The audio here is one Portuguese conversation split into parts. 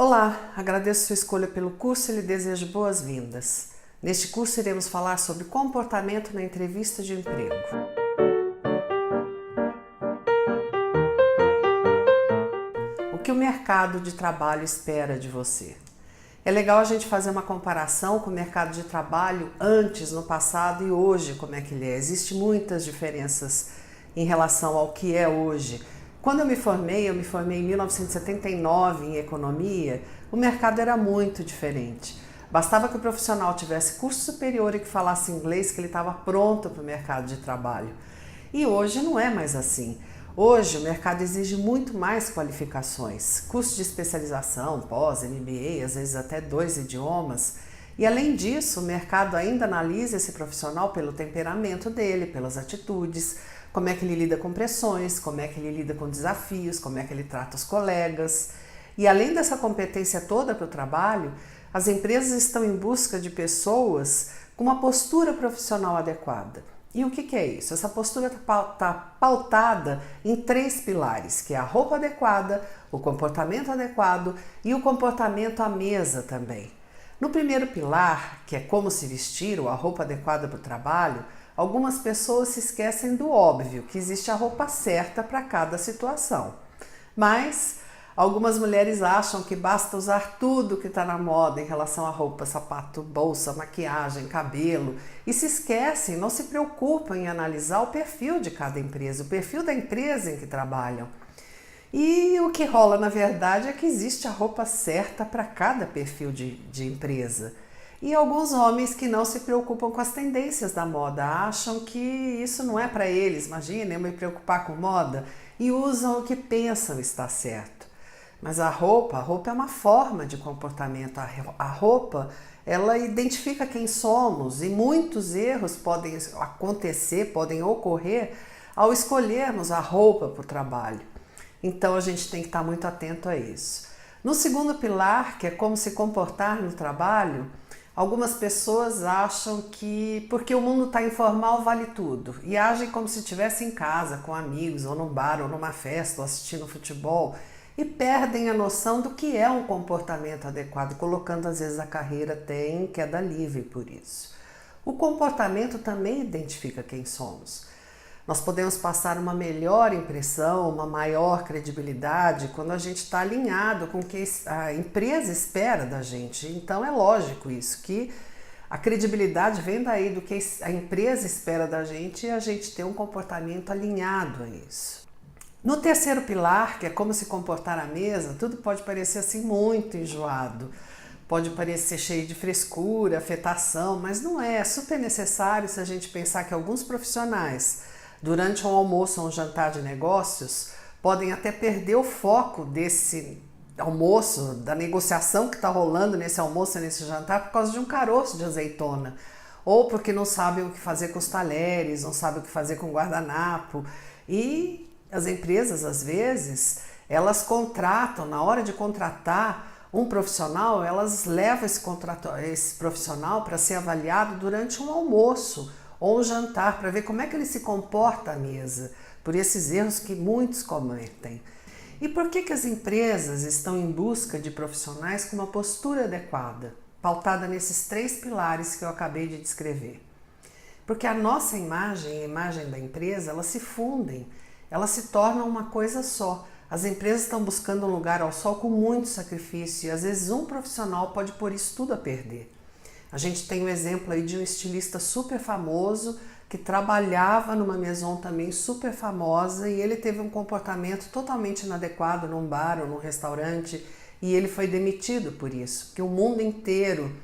Olá, agradeço sua escolha pelo curso e lhe desejo boas-vindas. Neste curso iremos falar sobre comportamento na entrevista de emprego. O que o mercado de trabalho espera de você? É legal a gente fazer uma comparação com o mercado de trabalho antes, no passado e hoje, como é que ele é. Existem muitas diferenças em relação ao que é hoje. Quando eu me formei em 1979 em economia, o mercado era muito diferente. Bastava que o profissional tivesse curso superior e que falasse inglês, que ele estava pronto para o mercado de trabalho. E hoje não é mais assim. Hoje o mercado exige muito mais qualificações, curso de especialização, pós, MBA, às vezes até 2 idiomas. E além disso, o mercado ainda analisa esse profissional pelo temperamento dele, pelas atitudes, como é que ele lida com pressões, como é que ele lida com desafios, como é que ele trata os colegas. E além dessa competência toda para o trabalho, as empresas estão em busca de pessoas com uma postura profissional adequada. E o que é isso? Essa postura está pautada em 3 pilares, que é a roupa adequada, o comportamento adequado e o comportamento à mesa também. No primeiro pilar, que é como se vestir ou a roupa adequada para o trabalho, algumas pessoas se esquecem do óbvio, que existe a roupa certa para cada situação. Mas algumas mulheres acham que basta usar tudo que está na moda em relação à roupa, sapato, bolsa, maquiagem, cabelo e se esquecem, não se preocupam em analisar o perfil de cada empresa, o perfil da empresa em que trabalham. E o que rola na verdade é que existe a roupa certa para cada perfil de empresa. E alguns homens que não se preocupam com as tendências da moda, acham que isso não é para eles, imagina, eu me preocupar com moda, e usam o que pensam estar certo. Mas a roupa é uma forma de comportamento, a roupa ela identifica quem somos e muitos erros podem acontecer, podem ocorrer ao escolhermos a roupa para o trabalho. Então a gente tem que estar muito atento a isso. No segundo pilar, que é como se comportar no trabalho, algumas pessoas acham que porque o mundo está informal vale tudo e agem como se estivesse em casa, com amigos, ou num bar, ou numa festa, ou assistindo futebol e perdem a noção do que é um comportamento adequado, colocando às vezes a carreira até em queda livre por isso. O comportamento também identifica quem somos. Nós podemos passar uma melhor impressão, uma maior credibilidade quando a gente está alinhado com o que a empresa espera da gente. Então é lógico isso, que a credibilidade vem daí do que a empresa espera da gente e a gente ter um comportamento alinhado a isso. No terceiro pilar, que é como se comportar à mesa, tudo pode parecer assim muito enjoado. Pode parecer cheio de frescura, afetação, mas não é. É super necessário se a gente pensar que alguns profissionais durante um almoço ou um jantar de negócios, podem até perder o foco desse almoço, da negociação que está rolando nesse almoço e nesse jantar por causa de um caroço de azeitona. Ou porque não sabem o que fazer com os talheres, não sabem o que fazer com o guardanapo. E as empresas, às vezes, elas contratam, na hora de contratar um profissional, elas levam esse profissional para ser avaliado durante um almoço ou um jantar, para ver como é que ele se comporta à mesa, por esses erros que muitos cometem. E por que as empresas estão em busca de profissionais com uma postura adequada, pautada nesses 3 pilares que eu acabei de descrever? Porque a nossa imagem e a imagem da empresa, elas se fundem, elas se tornam uma coisa só. As empresas estão buscando um lugar ao sol com muito sacrifício e às vezes um profissional pode pôr isso tudo a perder. A gente tem o exemplo aí de um estilista super famoso que trabalhava numa maison também super famosa e ele teve um comportamento totalmente inadequado num bar ou num restaurante e ele foi demitido por isso, porque o mundo inteiro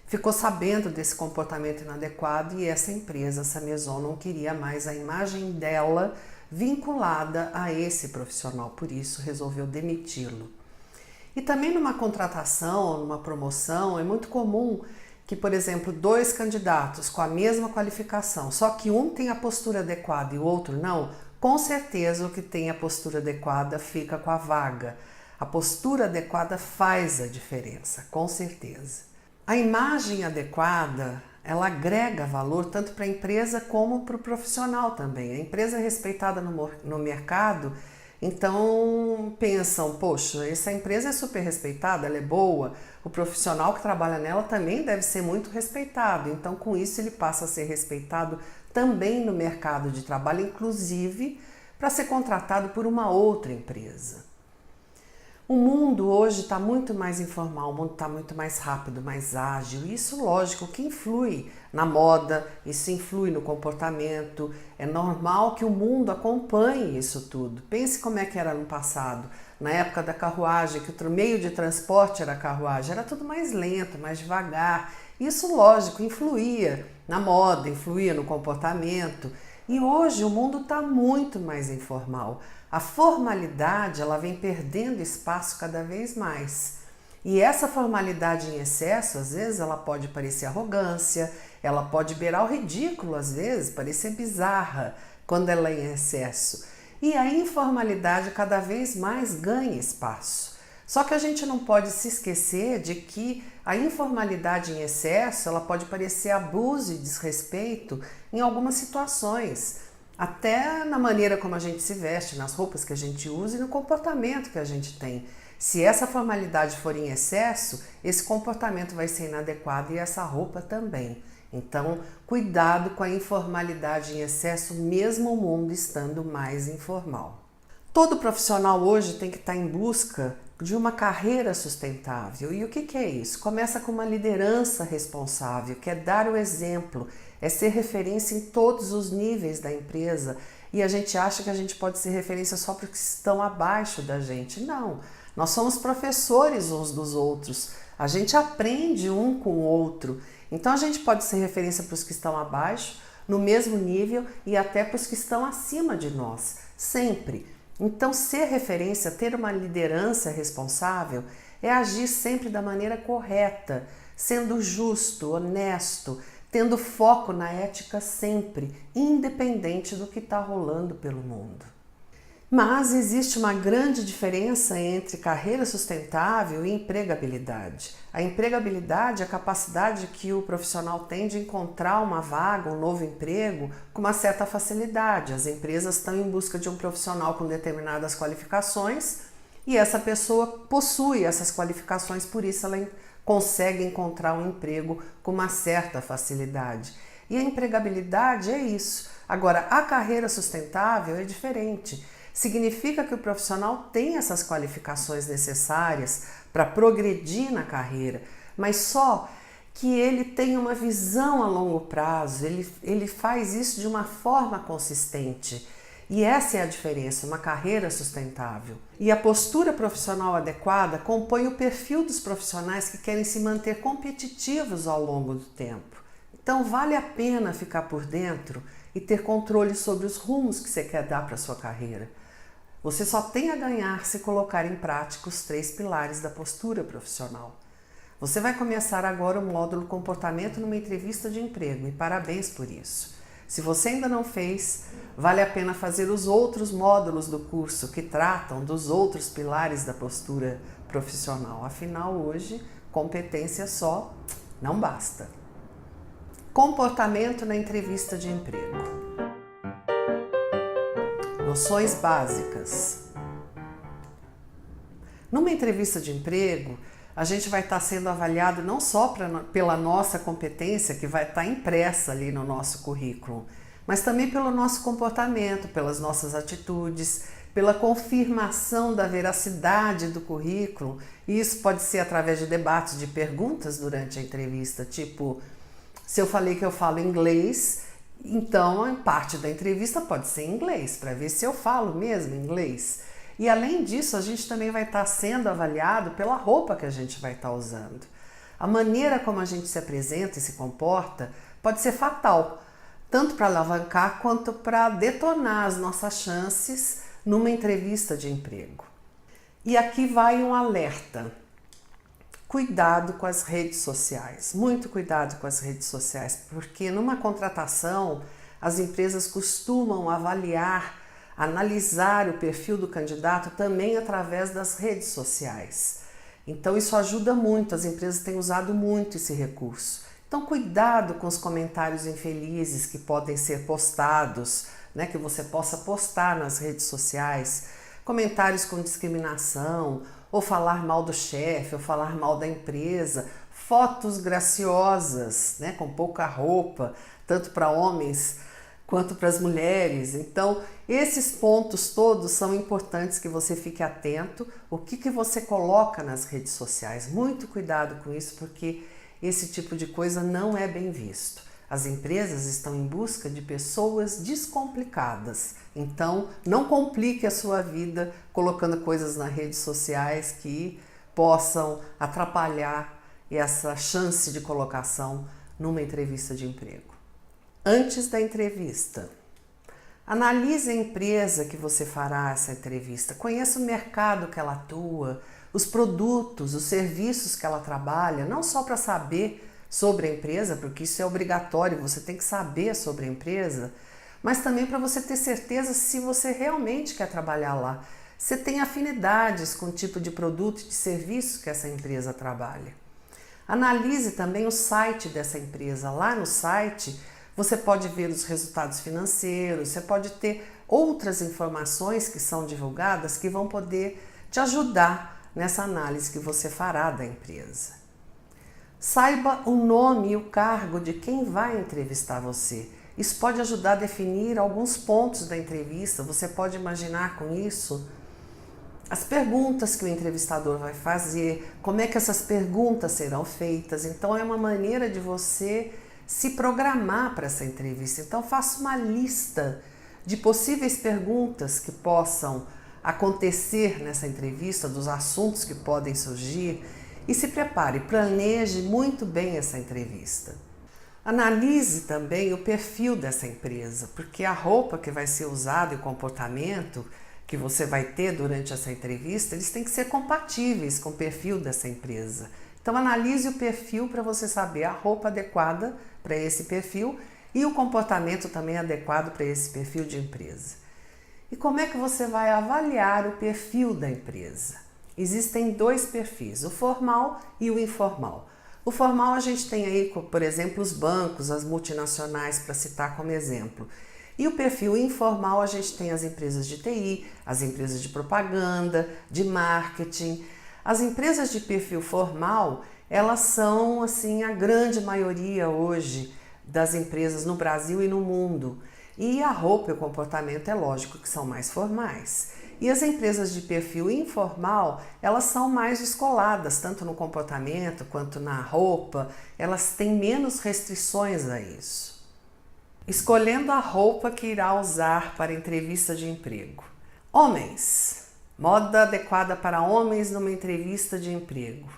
ficou sabendo desse comportamento inadequado e essa empresa, essa maison, não queria mais a imagem dela vinculada a esse profissional, por isso resolveu demiti-lo. E também numa contratação, numa promoção, é muito comum que, por exemplo, 2 candidatos com a mesma qualificação, só que um tem a postura adequada e o outro não, com certeza o que tem a postura adequada fica com a vaga. A postura adequada faz a diferença, com certeza. A imagem adequada, ela agrega valor tanto para a empresa como para o profissional também. A empresa respeitada no mercado, Então pensam, poxa, essa empresa é super respeitada, ela é boa, o profissional que trabalha nela também deve ser muito respeitado. Então com isso ele passa a ser respeitado também no mercado de trabalho, inclusive para ser contratado por uma outra empresa. O mundo hoje está muito mais informal, o mundo está muito mais rápido, mais ágil. Isso, lógico, que influi na moda, isso influi no comportamento. É normal que o mundo acompanhe isso tudo. Pense como é que era no passado, na época da carruagem, que o meio de transporte era a carruagem, era tudo mais lento, mais devagar. Isso, lógico, influía na moda, influía no comportamento. E hoje o mundo está muito mais informal. A formalidade ela vem perdendo espaço cada vez mais. E essa formalidade em excesso, às vezes, ela pode parecer arrogância, ela pode beirar o ridículo, às vezes, parecer bizarra quando ela é em excesso. E a informalidade cada vez mais ganha espaço. Só que a gente não pode se esquecer de que a informalidade em excesso ela pode parecer abuso e desrespeito em algumas situações. Até na maneira como a gente se veste, nas roupas que a gente usa e no comportamento que a gente tem. Se essa formalidade for em excesso, esse comportamento vai ser inadequado e essa roupa também. Então, cuidado com a informalidade em excesso, mesmo o mundo estando mais informal. Todo profissional hoje tem que estar em busca de uma carreira sustentável. E o que é isso? Começa com uma liderança responsável, que é dar o exemplo, é ser referência em todos os níveis da empresa. E a gente acha que a gente pode ser referência só para os que estão abaixo da gente. Não, nós somos professores uns dos outros, a gente aprende um com o outro. Então a gente pode ser referência para os que estão abaixo, no mesmo nível e até para os que estão acima de nós, sempre. Então ser referência, ter uma liderança responsável é agir sempre da maneira correta, sendo justo, honesto, tendo foco na ética sempre, independente do que está rolando pelo mundo. Mas existe uma grande diferença entre carreira sustentável e empregabilidade. A empregabilidade é a capacidade que o profissional tem de encontrar uma vaga, um novo emprego, com uma certa facilidade. As empresas estão em busca de um profissional com determinadas qualificações e essa pessoa possui essas qualificações, por isso ela consegue encontrar um emprego com uma certa facilidade. E a empregabilidade é isso. Agora, a carreira sustentável é diferente. Significa que o profissional tem essas qualificações necessárias para progredir na carreira, mas só que ele tem uma visão a longo prazo, ele faz isso de uma forma consistente. E essa é a diferença, uma carreira sustentável. E a postura profissional adequada compõe o perfil dos profissionais que querem se manter competitivos ao longo do tempo. Então vale a pena ficar por dentro e ter controle sobre os rumos que você quer dar para a sua carreira. Você só tem a ganhar se colocar em prática os 3 pilares da postura profissional. Você vai começar agora o módulo Comportamento numa entrevista de emprego e parabéns por isso. Se você ainda não fez, vale a pena fazer os outros módulos do curso que tratam dos outros pilares da postura profissional. Afinal, hoje, competência só não basta. Comportamento na entrevista de emprego. Noções básicas. Numa entrevista de emprego, a gente vai estar sendo avaliado não só pela nossa competência, que vai estar impressa ali no nosso currículo, mas também pelo nosso comportamento, pelas nossas atitudes, pela confirmação da veracidade do currículo. E isso pode ser através de debates de perguntas durante a entrevista, tipo, se eu falei que eu falo inglês, então, parte da entrevista pode ser em inglês, para ver se eu falo mesmo inglês. E além disso, a gente também vai estar sendo avaliado pela roupa que a gente vai estar usando. A maneira como a gente se apresenta e se comporta pode ser fatal, tanto para alavancar quanto para detonar as nossas chances numa entrevista de emprego. E aqui vai um alerta. Cuidado com as redes sociais, muito cuidado com as redes sociais, porque numa contratação as empresas costumam avaliar, analisar o perfil do candidato também através das redes sociais. Então isso ajuda muito, as empresas têm usado muito esse recurso. Então cuidado com os comentários infelizes que podem ser postados, que você possa postar nas redes sociais. comentários com discriminação, ou falar mal do chefe, ou falar mal da empresa, fotos graciosas, né, com pouca roupa, tanto para homens quanto para as mulheres. Então, esses pontos todos são importantes que você fique atento. O que você coloca nas redes sociais? Muito cuidado com isso, porque esse tipo de coisa não é bem visto. As empresas estão em busca de pessoas descomplicadas. Então, não complique a sua vida colocando coisas nas redes sociais que possam atrapalhar essa chance de colocação numa entrevista de emprego. Antes da entrevista, analise a empresa que você fará essa entrevista. Conheça o mercado que ela atua, os produtos, os serviços que ela trabalha, não só para saber sobre a empresa, porque isso é obrigatório, você tem que saber sobre a empresa, mas também para você ter certeza se você realmente quer trabalhar lá. Você tem afinidades com o tipo de produto e de serviço que essa empresa trabalha. Analise também o site dessa empresa. Lá no site você pode ver os resultados financeiros, você pode ter outras informações que são divulgadas que vão poder te ajudar nessa análise que você fará da empresa. Saiba o nome e o cargo de quem vai entrevistar você. Isso pode ajudar a definir alguns pontos da entrevista. Você pode imaginar com isso as perguntas que o entrevistador vai fazer, como é que essas perguntas serão feitas. Então é uma maneira de você se programar para essa entrevista. Então faça uma lista de possíveis perguntas que possam acontecer nessa entrevista, dos assuntos que podem surgir, e se prepare, planeje muito bem essa entrevista. Analise também o perfil dessa empresa, porque a roupa que vai ser usada e o comportamento que você vai ter durante essa entrevista, eles têm que ser compatíveis com o perfil dessa empresa. Então analise o perfil para você saber a roupa adequada para esse perfil e o comportamento também adequado para esse perfil de empresa. E como é que você vai avaliar o perfil da empresa? Existem dois perfis, o formal e o informal. O formal a gente tem aí, por exemplo, os bancos, as multinacionais, para citar como exemplo. E o perfil informal a gente tem as empresas de TI, as empresas de propaganda, de marketing. As empresas de perfil formal, elas são assim a grande maioria hoje das empresas no Brasil e no mundo. E a roupa e o comportamento é lógico que são mais formais. E as empresas de perfil informal, elas são mais descoladas, tanto no comportamento quanto na roupa, elas têm menos restrições a isso. Escolhendo a roupa que irá usar para entrevista de emprego. Homens, moda adequada para homens numa entrevista de emprego.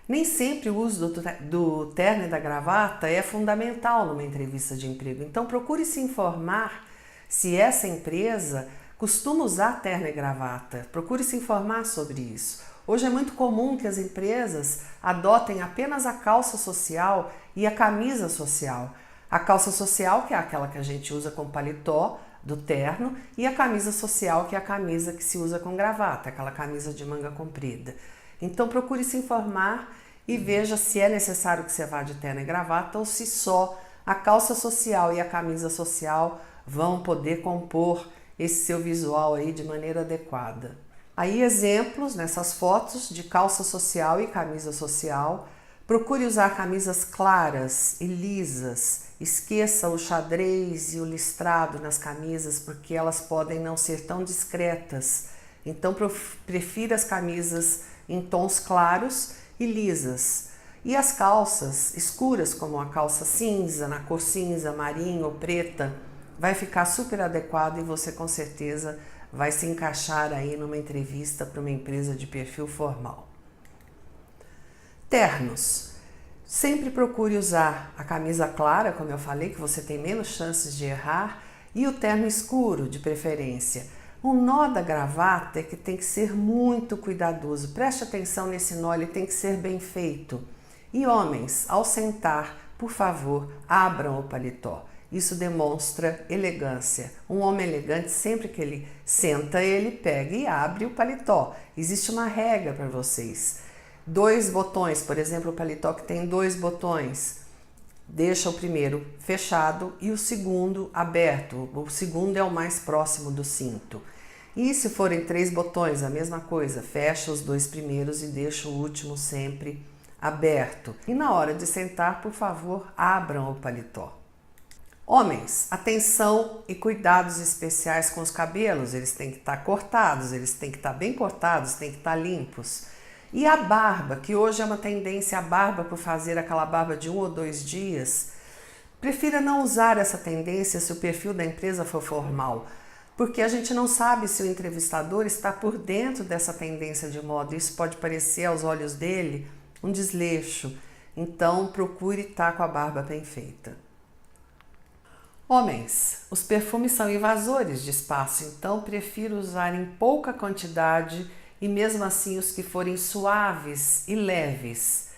Nem sempre o uso do terno e da gravata é fundamental numa entrevista de emprego, então procure se informar se essa empresa costuma usar terno e gravata. Procure se informar sobre isso. Hoje é muito comum que as empresas adotem apenas a calça social e a camisa social. A calça social, que é aquela que a gente usa com paletó do terno, e a camisa social, que é a camisa que se usa com gravata, aquela camisa de manga comprida. Então procure se informar e veja se é necessário que você vá de terno e gravata ou se só a calça social e a camisa social vão poder compor esse seu visual aí de maneira adequada. Aí exemplos nessas fotos de calça social e camisa social. Procure usar camisas claras e lisas. Esqueça o xadrez e o listrado nas camisas, porque elas podem não ser tão discretas. Então prefira as camisas em tons claros e lisas. E as calças escuras, como a calça cinza, na cor cinza, marinho ou preta, vai ficar super adequado e você com certeza vai se encaixar aí numa entrevista para uma empresa de perfil formal. Ternos. Sempre procure usar a camisa clara, como eu falei, que você tem menos chances de errar, e o terno escuro, de preferência. O nó da gravata é que tem que ser muito cuidadoso. Preste atenção nesse nó, ele tem que ser bem feito. E homens, ao sentar, por favor, abram o paletó. Isso demonstra elegância. Um homem elegante, sempre que ele senta, ele pega e abre o paletó. Existe uma regra para vocês. 2 botões, por exemplo, o paletó que tem 2 botões, deixa o primeiro fechado e o segundo aberto. O segundo é o mais próximo do cinto. E se forem 3 botões, a mesma coisa, fecha os 2 primeiros e deixa o último sempre aberto. E na hora de sentar, por favor, abram o paletó. Homens, atenção e cuidados especiais com os cabelos, eles têm que estar cortados, eles têm que estar bem cortados, têm que estar limpos. E a barba, que hoje é uma tendência, a barba por fazer aquela barba de 1 ou 2 dias, prefira não usar essa tendência se o perfil da empresa for formal, porque a gente não sabe se o entrevistador está por dentro dessa tendência de moda. Isso pode parecer aos olhos dele um desleixo, então procure estar com a barba bem feita. Homens, os perfumes são invasores de espaço, então prefiro usar em pouca quantidade e mesmo assim os que forem suaves e leves.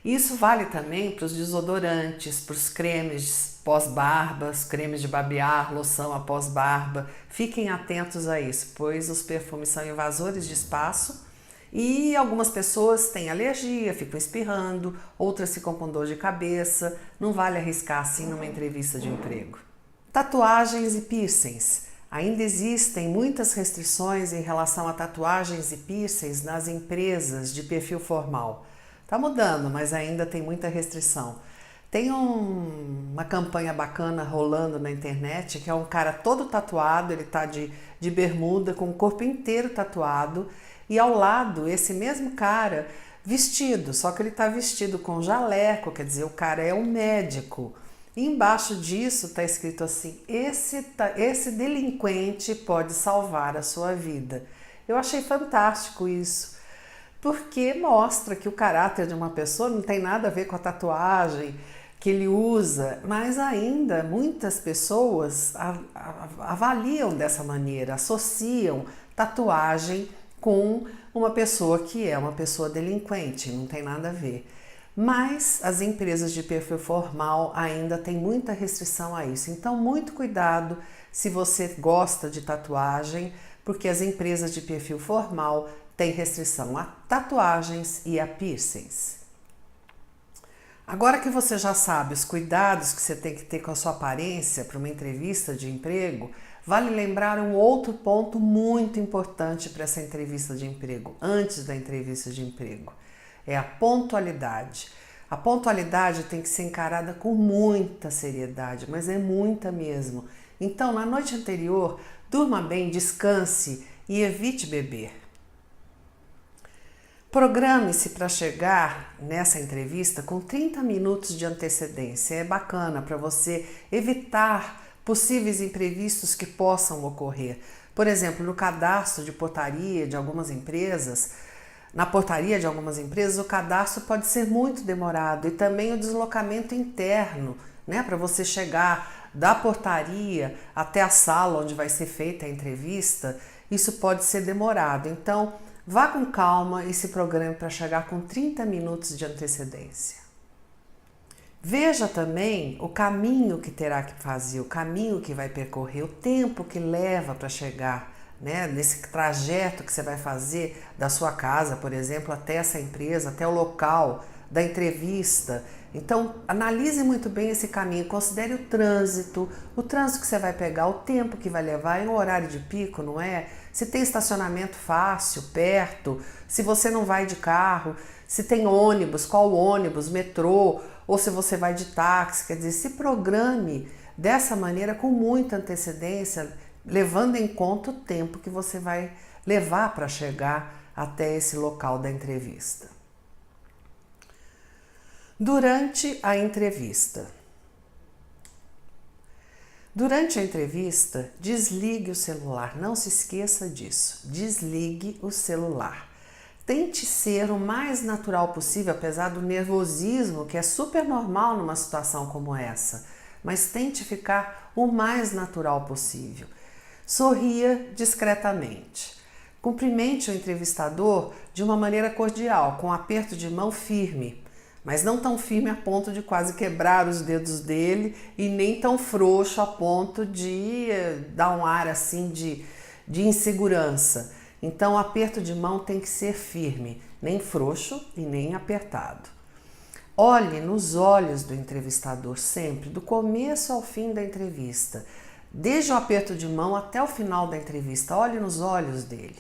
Isso vale também para os desodorantes, para os cremes pós-barbas, cremes de barbear, loção após barba. Fiquem atentos a isso, pois os perfumes são invasores de espaço e algumas pessoas têm alergia, ficam espirrando, outras ficam com dor de cabeça. Não vale arriscar assim numa entrevista de emprego. Tatuagens e piercings. Ainda existem muitas restrições em relação a tatuagens e piercings nas empresas de perfil formal. Tá mudando, mas ainda tem muita restrição. Tem uma campanha bacana rolando na internet, que é um cara todo tatuado, ele tá de bermuda, com o corpo inteiro tatuado, e ao lado esse mesmo cara vestido, só que ele tá vestido com jaleco, quer dizer, o cara é um médico. E embaixo disso está escrito assim: esse delinquente pode salvar a sua vida. Eu achei fantástico isso, porque mostra que o caráter de uma pessoa não tem nada a ver com a tatuagem que ele usa, mas ainda muitas pessoas avaliam dessa maneira, associam tatuagem com uma pessoa que é uma pessoa delinquente, não tem nada a ver. Mas as empresas de perfil formal ainda têm muita restrição a isso. Então, muito cuidado se você gosta de tatuagem, porque as empresas de perfil formal têm restrição a tatuagens e a piercings. Agora que você já sabe os cuidados que você tem que ter com a sua aparência para uma entrevista de emprego, vale lembrar um outro ponto muito importante para essa entrevista de emprego, antes da entrevista de emprego. É a pontualidade. A pontualidade tem que ser encarada com muita seriedade, mas é muita mesmo. Então, na noite anterior, durma bem, descanse e evite beber. Programe-se para chegar nessa entrevista com 30 minutos de antecedência. É bacana para você evitar possíveis imprevistos que possam ocorrer. Por exemplo, no cadastro de portaria de algumas empresas, na portaria de algumas empresas, o cadastro pode ser muito demorado e também o deslocamento interno, né, para você chegar da portaria até a sala onde vai ser feita a entrevista, isso pode ser demorado. Então, vá com calma e se programe para chegar com 30 minutos de antecedência. Veja também o caminho que terá que fazer, o caminho que vai percorrer, o tempo que leva para chegar, né, nesse trajeto que você vai fazer da sua casa, por exemplo, até essa empresa, até o local da entrevista. Então, analise muito bem esse caminho, considere o trânsito que você vai pegar, o tempo que vai levar, em um horário de pico, não é? Se tem estacionamento fácil, perto, se você não vai de carro, se tem ônibus, qual ônibus, metrô, ou se você vai de táxi, quer dizer, se programe dessa maneira com muita antecedência, levando em conta o tempo que você vai levar para chegar até esse local da entrevista. Durante a entrevista. Durante a entrevista, desligue o celular. Não se esqueça disso. Desligue o celular. Tente ser o mais natural possível, apesar do nervosismo, que é super normal numa situação como essa. Mas tente ficar o mais natural possível. Sorria discretamente. Cumprimente o entrevistador de uma maneira cordial, com um aperto de mão firme, mas não tão firme a ponto de quase quebrar os dedos dele e nem tão frouxo a ponto de dar um ar assim de insegurança. Então, o aperto de mão tem que ser firme, nem frouxo e nem apertado. Olhe nos olhos do entrevistador sempre, do começo ao fim da entrevista. Desde o aperto de mão até o final da entrevista, olhe nos olhos dele.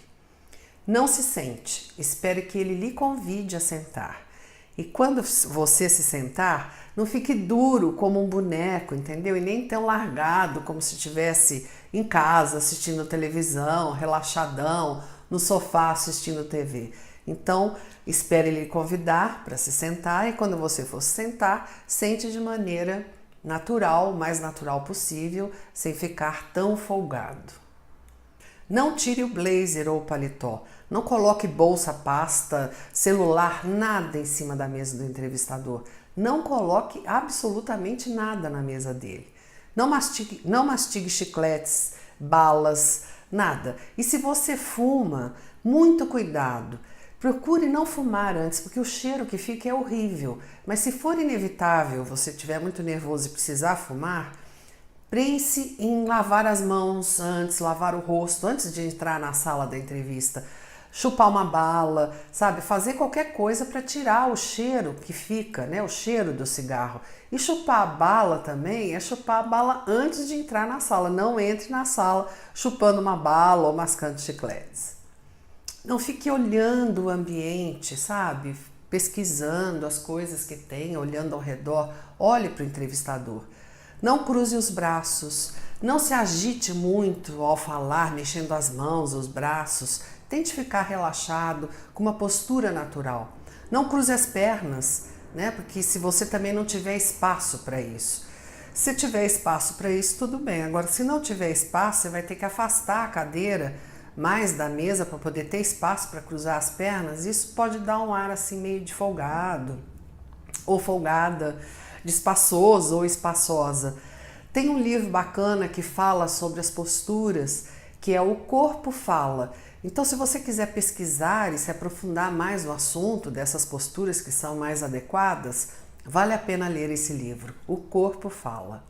Não se sente, espere que ele lhe convide a sentar. E quando você se sentar, não fique duro como um boneco, entendeu? E nem tão largado como se estivesse em casa assistindo televisão, relaxadão, no sofá assistindo TV. Então, espere ele convidar para se sentar e quando você for se sentar, sente de maneira natural, o mais natural possível, sem ficar tão folgado. Não tire o blazer ou o paletó. Não coloque bolsa, pasta, celular, nada em cima da mesa do entrevistador. Não coloque absolutamente nada na mesa dele. Não mastigue chicletes, balas, nada. E se você fuma, muito cuidado. Procure não fumar antes, porque o cheiro que fica é horrível. Mas se for inevitável, você estiver muito nervoso e precisar fumar, pense em lavar as mãos antes, lavar o rosto antes de entrar na sala da entrevista. Chupar uma bala, sabe? Fazer qualquer coisa para tirar o cheiro que fica, né? O cheiro do cigarro. E chupar a bala também é chupar a bala antes de entrar na sala. Não entre na sala chupando uma bala ou mascando chicletes. Não fique olhando o ambiente, sabe? Pesquisando as coisas que tem, olhando ao redor. Olhe para o entrevistador. Não cruze os braços. Não se agite muito ao falar, mexendo as mãos, os braços. Tente ficar relaxado, com uma postura natural. Não cruze as pernas, né? Porque se você também não tiver espaço para isso. Se tiver espaço para isso, tudo bem. Agora, se não tiver espaço, você vai ter que afastar a cadeira mais da mesa para poder ter espaço para cruzar as pernas. Isso pode dar um ar assim meio de folgado ou folgada, de espaçoso ou espaçosa. Tem um livro bacana que fala sobre as posturas, que é O Corpo Fala. Então, se você quiser pesquisar e se aprofundar mais no assunto dessas posturas que são mais adequadas, vale a pena ler esse livro, O Corpo Fala.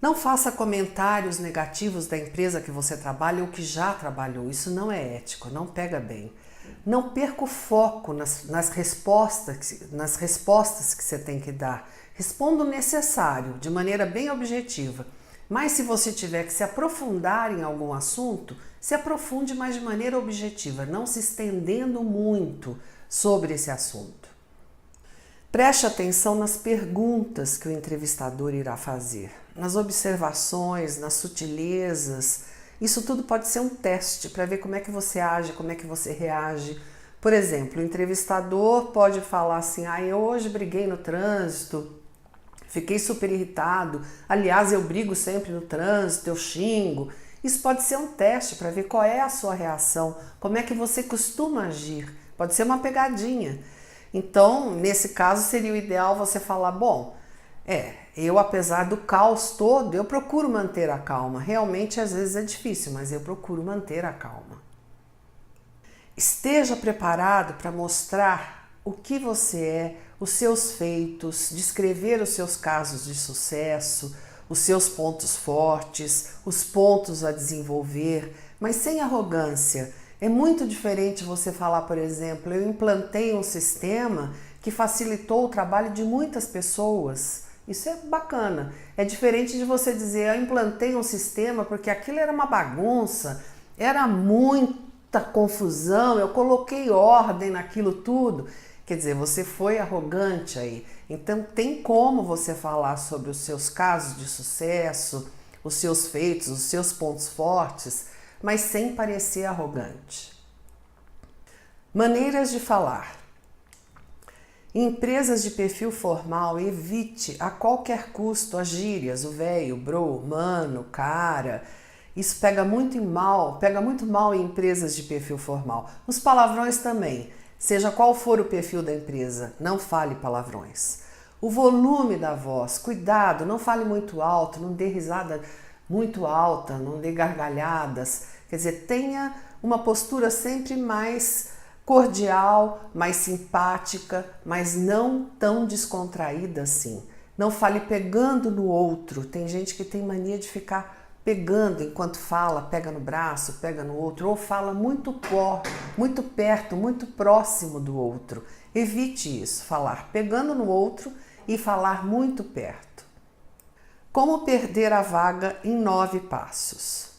Não faça comentários negativos da empresa que você trabalha ou que já trabalhou. Isso não é ético, não pega bem. Não perca o foco nas respostas que você tem que dar. Responda o necessário, de maneira bem objetiva. Mas se você tiver que se aprofundar em algum assunto, se aprofunde, mas de maneira objetiva, não se estendendo muito sobre esse assunto. Preste atenção nas perguntas que o entrevistador irá fazer, nas observações, nas sutilezas. Isso tudo pode ser um teste para ver como é que você age, como é que você reage. Por exemplo, o entrevistador pode falar assim: eu hoje briguei no trânsito, fiquei super irritado, aliás, eu brigo sempre no trânsito, eu xingo. Isso pode ser um teste para ver qual é a sua reação, como é que você costuma agir. Pode ser uma pegadinha. Então, nesse caso, seria o ideal você falar: bom, eu apesar do caos todo, eu procuro manter a calma. Realmente, às vezes é difícil, mas eu procuro manter a calma. Esteja preparado para mostrar o que você é, os seus feitos, descrever os seus casos de sucesso, os seus pontos fortes, os pontos a desenvolver, mas sem arrogância. É muito diferente você falar, por exemplo: eu implantei um sistema que facilitou o trabalho de muitas pessoas. Isso é bacana. É diferente de você dizer: eu implantei um sistema porque aquilo era uma bagunça, era muita confusão, eu coloquei ordem naquilo tudo. Quer dizer, você foi arrogante aí. Então tem como você falar sobre os seus casos de sucesso, os seus feitos, os seus pontos fortes, mas sem parecer arrogante. Maneiras de falar. Em empresas de perfil formal, evite a qualquer custo as gírias, o véio, bro, mano, cara. Isso pega muito mal em empresas de perfil formal. Os palavrões também. Seja qual for o perfil da empresa, não fale palavrões. O volume da voz, cuidado, não fale muito alto, não dê risada muito alta, não dê gargalhadas. Quer dizer, tenha uma postura sempre mais cordial, mais simpática, mas não tão descontraída assim. Não fale pegando no outro. Tem gente que tem mania de ficar pegando enquanto fala, pega no braço, pega no outro, ou fala muito perto, muito próximo do outro. Evite isso, falar pegando no outro e falar muito perto. Como perder a vaga em 9 passos.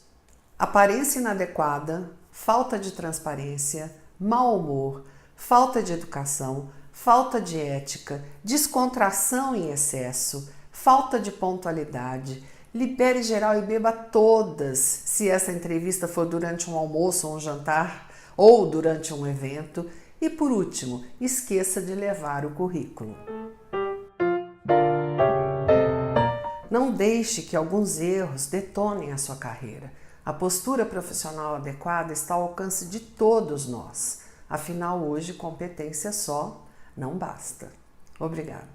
Aparência inadequada, falta de transparência, mau humor, falta de educação, falta de ética, descontração em excesso, falta de pontualidade. Libere geral e beba todas, se essa entrevista for durante um almoço ou um jantar, ou durante um evento. E por último, esqueça de levar o currículo. Não deixe que alguns erros detonem a sua carreira. A postura profissional adequada está ao alcance de todos nós. Afinal, hoje, competência só não basta. Obrigada.